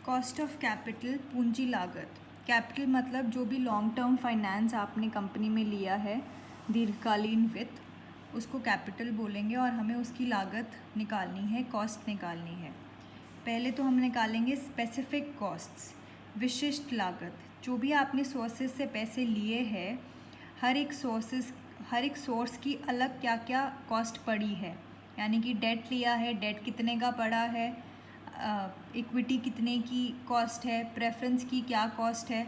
Cost of capital, पूंजी लागत। Capital मतलब जो भी लॉन्ग टर्म फाइनेंस आपने कंपनी में लिया है, दीर्घकालीन वित्त, उसको कैपिटल बोलेंगे और हमें उसकी लागत निकालनी है, कॉस्ट निकालनी है। पहले तो हम निकालेंगे स्पेसिफिक कॉस्ट्स, विशिष्ट लागत। जो भी आपने सोर्सेज से पैसे लिए हैं, हर एक सोर्स की अलग क्या क्या कॉस्ट पड़ी है, यानी कि डेट लिया है, डेट कितने का पड़ा है, इक्विटी कितने की कॉस्ट है, प्रेफरेंस की क्या कॉस्ट है,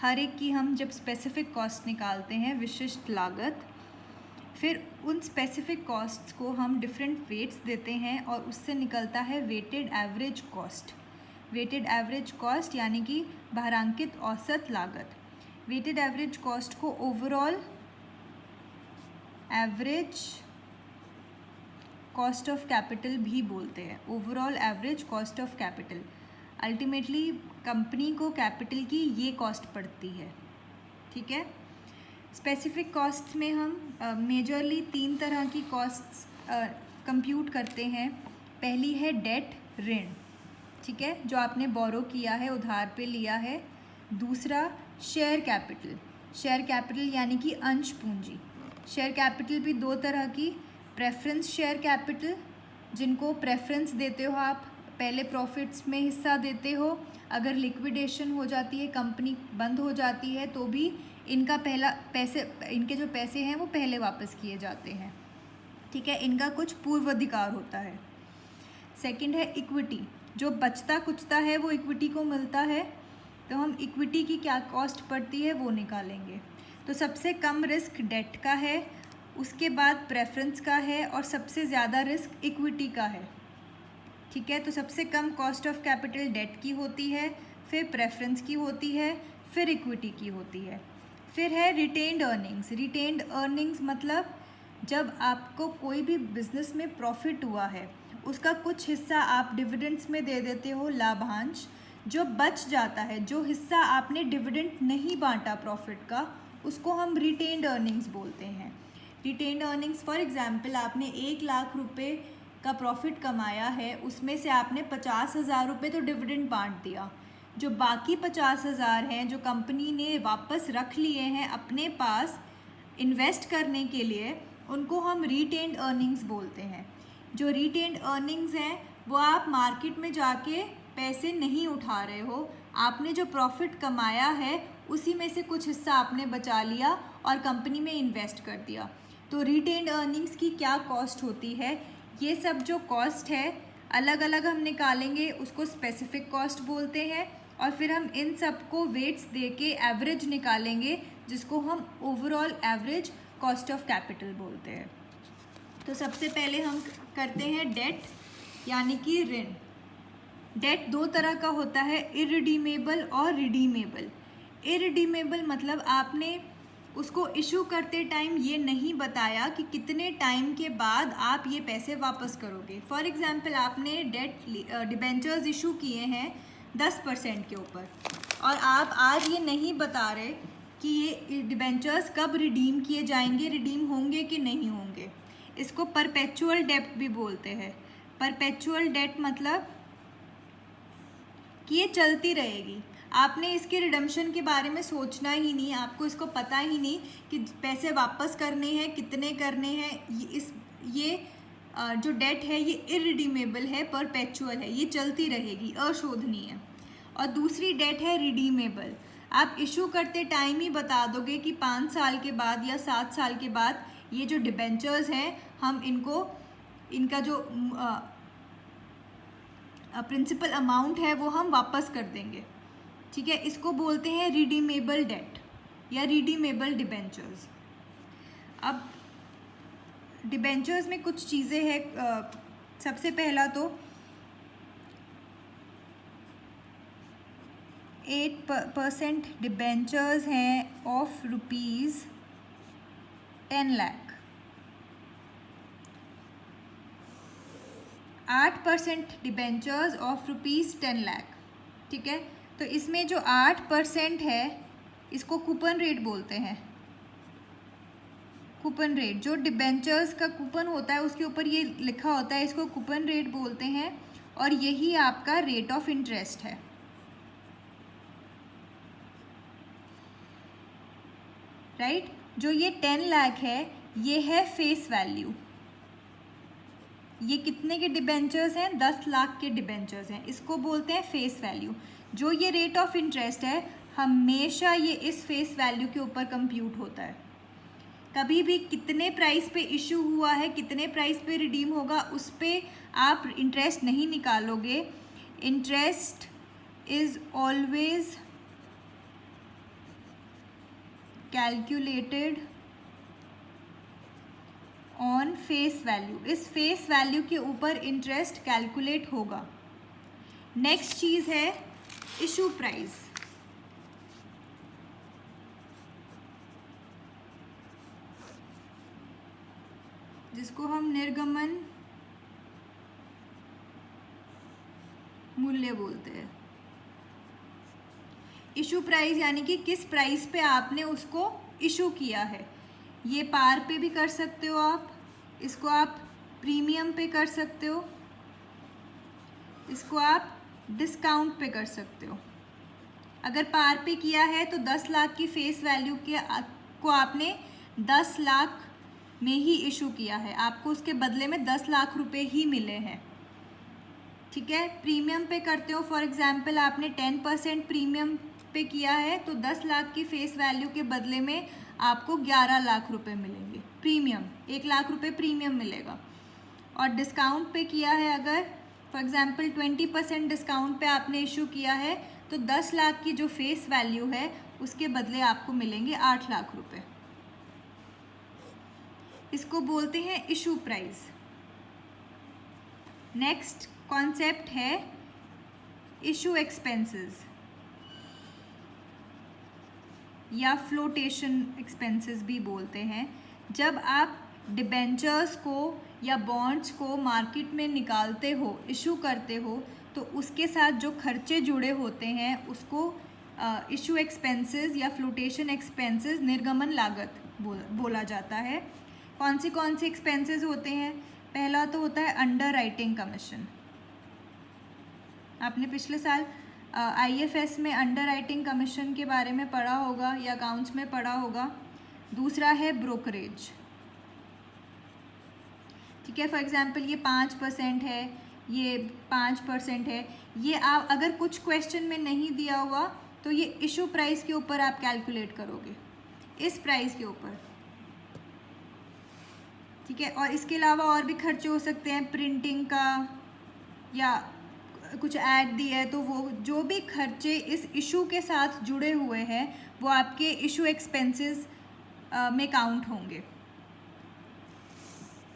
हर एक की हम जब स्पेसिफिक कॉस्ट निकालते हैं, विशिष्ट लागत, फिर उन स्पेसिफिक कॉस्ट्स को हम डिफरेंट वेट्स देते हैं और उससे निकलता है weighted average cost. Weighted average cost यानी कि भारांकित औसत लागत। वेटेड एवरेज कॉस्ट को overall average cost of capital भी बोलते हैं। Overall average cost of capital, ultimately company को कैपिटल की ये कॉस्ट पड़ती है, ठीक है। स्पेसिफिक कॉस्ट्स में हम मेजरली 3 तरह की कॉस्ट्स कंप्यूट करते हैं। पहली है डेट, ऋण, ठीक है, जो आपने बोरो किया है, उधार पे लिया है। दूसरा शेयर कैपिटल, शेयर कैपिटल यानी कि अंश पूंजी। शेयर कैपिटल भी 2 तरह की, प्रेफरेंस शेयर कैपिटल, जिनको प्रेफरेंस देते हो आप, पहले प्रॉफिट्स में हिस्सा देते हो, अगर लिक्विडेशन हो जाती है, कंपनी बंद हो जाती है, तो भी इनका इनके जो पैसे हैं वो पहले वापस किए जाते हैं, ठीक है, इनका कुछ पूर्वाधिकार होता है। सेकंड है इक्विटी, जो बचता कुचता है वो इक्विटी को मिलता है, तो हम इक्विटी की क्या कॉस्ट पड़ती है वो निकालेंगे। तो सबसे कम रिस्क डेट का है, उसके बाद प्रेफरेंस का है और सबसे ज़्यादा रिस्क इक्विटी का है, ठीक है। तो सबसे कम कॉस्ट ऑफ कैपिटल डेट की होती है, फिर प्रेफरेंस की होती है, फिर इक्विटी की होती है। फिर है रिटेन्ड अर्निंग्स। रिटेन्ड अर्निंग्स मतलब जब आपको कोई भी बिजनेस में प्रॉफिट हुआ है, उसका कुछ हिस्सा आप डिविडेंड्स में दे देते हो, लाभांश। जो बच जाता है, जो हिस्सा आपने डिविडेंड नहीं बांटा प्रॉफिट का, उसको हम रिटेन्ड अर्निंग्स बोलते हैं। रिटेन्ड अर्निंग्स फॉर एग्जांपल, आपने 1 लाख रुपए का प्रॉफिट कमाया है, उसमें से आपने 50,000 रुपये तो डिविडेंड बांट दिया। जो बाकी 50,000 हैं जो कंपनी ने वापस रख लिए हैं अपने पास इन्वेस्ट करने के लिए, उनको हम रिटेन्ड अर्निंग्स बोलते हैं। जो रिटेन्ड अर्निंग्स हैं वो आप मार्केट में जाके पैसे नहीं उठा रहे हो, आपने जो प्रॉफिट कमाया है उसी में से कुछ हिस्सा आपने बचा लिया और कंपनी में इन्वेस्ट कर दिया। तो रिटेन्ड अर्निंग्स की क्या कॉस्ट होती है, ये सब जो कॉस्ट है अलग अलग हम निकालेंगे, उसको स्पेसिफिक कॉस्ट बोलते हैं। और फिर हम इन सब को वेट्स दे के एवरेज निकालेंगे, जिसको हम overall average cost of capital बोलते हैं। तो सबसे पहले हम करते हैं डेट यानी कि ऋण। डेट 2 तरह का होता है, इरिडीमेबल और रिडीमेबल। इरिडीमेबल मतलब आपने उसको इशू करते टाइम ये नहीं बताया कि कितने टाइम के बाद आप ये पैसे वापस करोगे। फॉर एग्जांपल, आपने डिबेंचर्स इशू किए हैं 10% के ऊपर और आप आज ये नहीं बता रहे कि ये डिबेंचर्स कब रिडीम किए जाएंगे, रिडीम होंगे कि नहीं होंगे। इसको परपेचुअल डेट भी बोलते हैं। परपेचुअल डेट मतलब कि ये चलती रहेगी, आपने इसके रिडम्पशन के बारे में सोचना ही नहीं, आपको इसको पता ही नहीं कि पैसे वापस करने हैं, कितने करने हैं। ये जो डेट है ये इरिडीमेबल है, परपेचुअल है, ये चलती रहेगी, अशोधनीय। और दूसरी डेट है रिडीमेबल, आप इशू करते टाइम ही बता दोगे कि 5 साल के बाद या 7 साल के बाद ये जो डिबेंचर्स हैं हम इनका जो प्रिंसिपल अमाउंट है वो हम वापस कर देंगे, ठीक है। इसको बोलते हैं रिडीमेबल डेट या रिडीमेबल डिबेंचर्स। अब डिबेंचर्स में कुछ चीज़ें हैं। सबसे पहला तो 8% डिबेंचर्स हैं of ₹10 lakh. 8% debentures of ₹10 lakh, ठीक है। तो इसमें जो 8% है इसको कूपन रेट बोलते हैं। कूपन रेट, जो डिबेंचर्स का कूपन होता है उसके ऊपर ये लिखा होता है, इसको कूपन रेट बोलते हैं और यही आपका रेट ऑफ इंटरेस्ट है, राइट। जो ये 10 लाख है ये है फेस वैल्यू। ये कितने के डिबेंचर्स हैं? 10 लाख के डिबेंचर्स हैं, इसको बोलते हैं फेस वैल्यू। जो ये रेट ऑफ इंटरेस्ट है हमेशा ये इस फेस वैल्यू के ऊपर कंप्यूट होता है। कभी भी कितने प्राइस पे इशू हुआ है, कितने प्राइस पे रिडीम होगा, उस पर आप इंटरेस्ट नहीं निकालोगे। Interest is always calculated on face value. इस फेस वैल्यू के ऊपर इंटरेस्ट कैलकुलेट होगा। नेक्स्ट चीज़ है इशू प्राइस। जिसको हम निर्गमन मूल्य बोलते हैं। इशू प्राइस यानी कि किस प्राइस पे आपने उसको इशू किया है। ये पार पे भी कर सकते हो आप, इसको आप प्रीमियम पे कर सकते हो, इसको आप डिस्काउंट पे कर सकते हो। अगर पार पे किया है तो 10 लाख की फेस वैल्यू को आपने 10 लाख में ही इशू किया है, आपको उसके बदले में 10 लाख रुपए ही मिले हैं। ठीक है। प्रीमियम पे करते हो, फॉर एग्जांपल आपने 10% प्रीमियम पे किया है तो 10 लाख की फेस वैल्यू के बदले में आपको 11 लाख रुपए मिलेंगे प्रीमियम, 1 लाख रुपए प्रीमियम मिलेगा। और डिस्काउंट पे किया है अगर फॉर एग्जांपल 20% डिस्काउंट पे आपने इशू किया है तो 10 लाख की जो फेस वैल्यू है उसके बदले आपको मिलेंगे 8 लाख रुपए। इसको बोलते हैं इशू प्राइस। नेक्स्ट कॉन्सेप्ट है इशू एक्सपेंसेस या फ्लोटेशन एक्सपेंसेस भी बोलते हैं। जब आप डिबेंचर्स को या बॉन्ड्स को मार्केट में निकालते हो, इशू करते हो, तो उसके साथ जो खर्चे जुड़े होते हैं उसको इशू एक्सपेंसेस या फ्लोटेशन एक्सपेंसेस, निर्गमन लागत बोला जाता है। कौन सी एक्सपेंसेस होते हैं? पहला तो होता है अंडर राइटिंग कमीशन। आपने पिछले साल IFS में अंडर राइटिंग कमीशन के बारे में पढ़ा होगा या अकाउंट्स में पढ़ा होगा। दूसरा है ब्रोकरेज। ठीक है। फॉर एग्जांपल ये 5% है, ये 5% है। ये आप अगर कुछ क्वेश्चन में नहीं दिया हुआ तो ये इशू प्राइस के ऊपर आप कैलकुलेट करोगे, इस प्राइस के ऊपर। ठीक है। और इसके अलावा और भी खर्चे हो सकते हैं, प्रिंटिंग का या कुछ ऐड दिया है तो वो जो भी खर्चे इस इशू के साथ जुड़े हुए हैं वो आपके इशू एक्सपेंसेस में काउंट होंगे।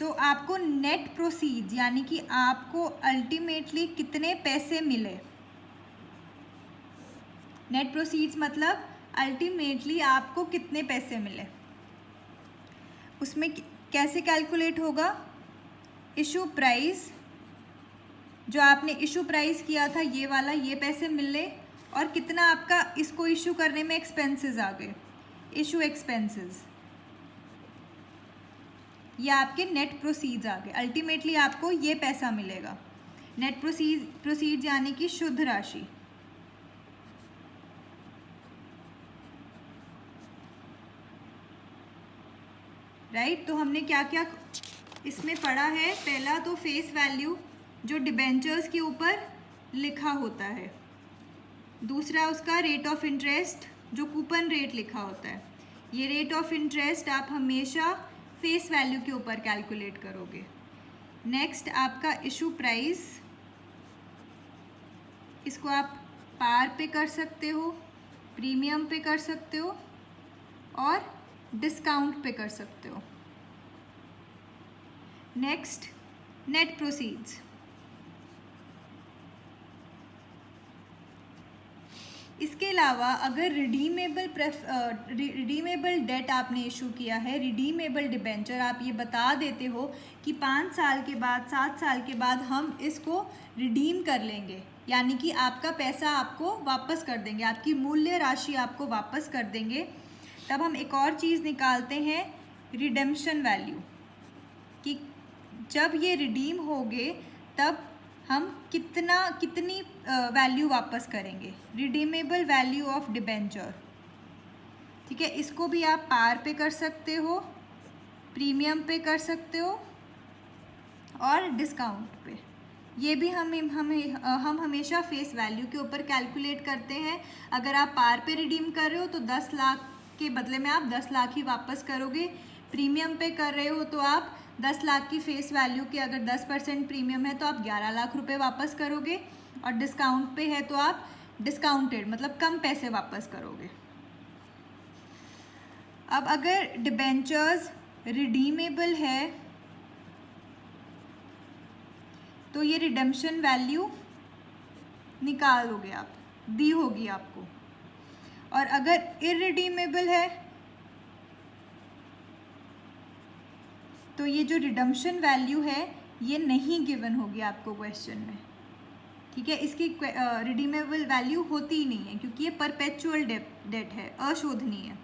तो आपको नेट प्रोसीड्स यानी कि आपको अल्टीमेटली कितने पैसे मिले। नेट प्रोसीड्स मतलब अल्टीमेटली आपको कितने पैसे मिले, उसमें कैसे कैलकुलेट होगा? इशू प्राइस, जो आपने इशू प्राइस किया था ये वाला, ये पैसे मिले और कितना आपका इसको इशू करने में एक्सपेंसेस आ गए, इशू एक्सपेंसेस, ये आपके नेट प्रोसीड्स आ गए। अल्टीमेटली आपको ये पैसा मिलेगा। नेट प्रोसीड्स यानी कि शुद्ध राशि। राइट। तो हमने क्या क्या इसमें पढ़ा है? पहला तो फेस वैल्यू जो डिबेंचर्स के ऊपर लिखा होता है। दूसरा उसका रेट ऑफ इंटरेस्ट जो कूपन रेट लिखा होता है। ये रेट ऑफ इंटरेस्ट आप हमेशा फेस वैल्यू के ऊपर कैलकुलेट करोगे। नेक्स्ट आपका इशू प्राइस, इसको आप पार पे कर सकते हो, प्रीमियम पे कर सकते हो और डिस्काउंट पे कर सकते हो। नेक्स्ट नेट प्रोसीड्स, इसके अलावा अगर रिडीमेबल डेट आपने इशू किया है, रिडीमेबल डिबेंचर, आप ये बता देते हो कि 5 साल के बाद, 7 साल के बाद हम इसको रिडीम कर लेंगे, यानी कि आपका पैसा आपको वापस कर देंगे, आपकी मूल्य राशि आपको वापस कर देंगे, तब हम एक और चीज़ निकालते हैं रिडेम्पशन वैल्यू, कि जब ये रिडीम होंगे तब हम कितनी वैल्यू वापस करेंगे, रिडीमेबल वैल्यू ऑफ डिबेंचर। ठीक है, इसको भी आप पार पे कर सकते हो, प्रीमियम पे कर सकते हो और डिस्काउंट पे। ये भी हम हमेशा फेस वैल्यू के ऊपर कैलकुलेट करते हैं। अगर आप पार पे रिडीम कर रहे हो तो 10 लाख के बदले में आप 10 लाख ही वापस करोगे। प्रीमियम पे कर रहे हो तो आप 10 लाख की फेस वैल्यू के अगर 10% प्रीमियम है तो आप 11 लाख रुपए वापस करोगे, और डिस्काउंट पे है तो आप डिस्काउंटेड मतलब कम पैसे वापस करोगे। अब अगर डिबेंचर्स रिडीमेबल है तो ये रिडेम्पशन वैल्यू निकालोगे आप, दी होगी आपको। और अगर इररिडीमेबल है तो ये जो रिडेम्पशन वैल्यू है ये नहीं गिवन होगी आपको क्वेश्चन में। ठीक है, इसकी रिडीमेबल वैल्यू होती ही नहीं है क्योंकि ये परपेचुअल डेट है, अशोधनीय है।